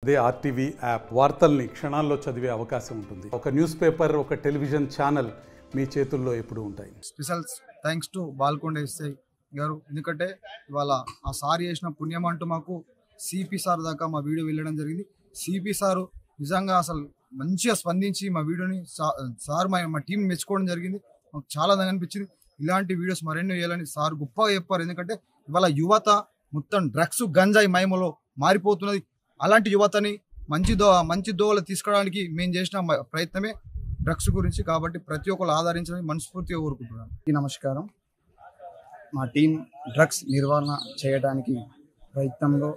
అదే RTV app వార్తల్ని క్షణాల్లో చదివే అవకాశం ఉంటుంది. ఒక న్యూస్ పేపర్, ఒక టెలివిజన్ ఛానల్ మీ చేతుల్లో ఎప్పుడూ ఉంటాయి. Special thanks to Balkonda SI గారు, ఎందుకంటే ఇవాళ ఆ సార్ చేసిన పుణ్యం అంటూ మాకు సిపి సార్ దాకా మా వీడియో వెళ్ళడం జరిగింది. సిపి సారు నిజంగా అసలు మంచిగా స్పందించి మా వీడియోని సార్ మా టీం మెచ్చుకోవడం జరిగింది. మాకు చాలా అనిపించింది. ఇలాంటి వీడియోస్ మరెన్నో వేయాలని సార్ గొప్పగా చెప్పారు. ఎందుకంటే ఇవాళ యువత మొత్తం డ్రగ్స్ గంజాయి మహిమలో మారిపోతున్నది. అలాంటి యువతని మంచి దోవలు తీసుకోవడానికి మేము చేసిన ప్రయత్నమే డ్రగ్స్ గురించి. కాబట్టి ప్రతి ఒక్కరు ఆదరించడానికి మనస్ఫూర్తిగా కోరుకుంటున్నాను. నమస్కారం. మా టీం డ్రగ్స్ నిర్వహణ చేయడానికి ప్రయత్నంలో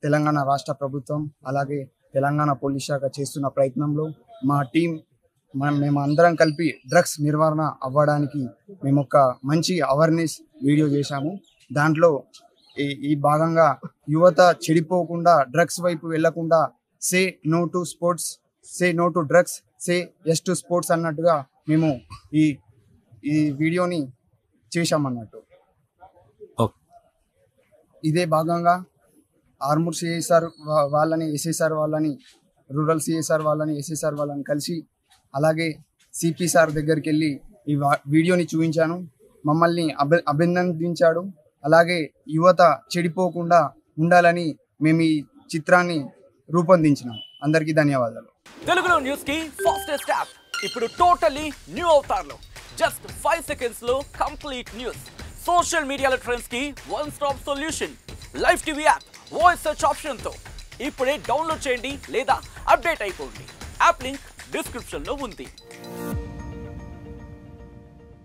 తెలంగాణ రాష్ట్ర ప్రభుత్వం అలాగే తెలంగాణ పోలీస్ శాఖ చేస్తున్న ప్రయత్నంలో మా టీం మేము అందరం కలిపి డ్రగ్స్ నిర్వహణ అవ్వడానికి మేము ఒక మంచి అవేర్నెస్ వీడియో చేశాము. దాంట్లో ఈ భాగంగా యువత చెడిపోకుండా డ్రగ్స్ వైపు వెళ్లకుండా say no to sports, say no to drugs, say yes to sports అన్నట్టుగా మేము ఈ వీడియోని చేశామన్నట్టు. ఇదే భాగంగా ఆర్మూర్ సిఐసార్ వాళ్ళని, ఎస్ఐసార్ వాళ్ళని, రూరల్ సిఐసార్ వాళ్ళని, ఎస్ఐసార్ వాళ్ళని కలిసి అలాగే సిపి సార్ దగ్గరికి వెళ్ళి ఈ వీడియోని చూపించాను. మమ్మల్ని అభినందించాడు. అలాగే యువత చెడిపోకుండా ఉండాలని మేము ఈ చిత్రాన్ని రూపొందించినాం. అందరికీ ధన్యవాదాలు. తెలుగులో న్యూస్ కి ఫాస్టెస్ట్ యాప్ ఇప్పుడు టోటల్లీ న్యూ అవతార్లో జస్ట్ 5 seconds లో కంప్లీట్ న్యూస్. సోషల్ మీడియాలో ట్రెండ్స్ కి one stop solution. Live TV app voice search option తో ఇప్పుడే డౌన్లోడ్ చేయండి లేదా అప్డేట్ అయిపోండి. యాప్ లింక్ డిస్క్రిప్షన్ లో ఉంది.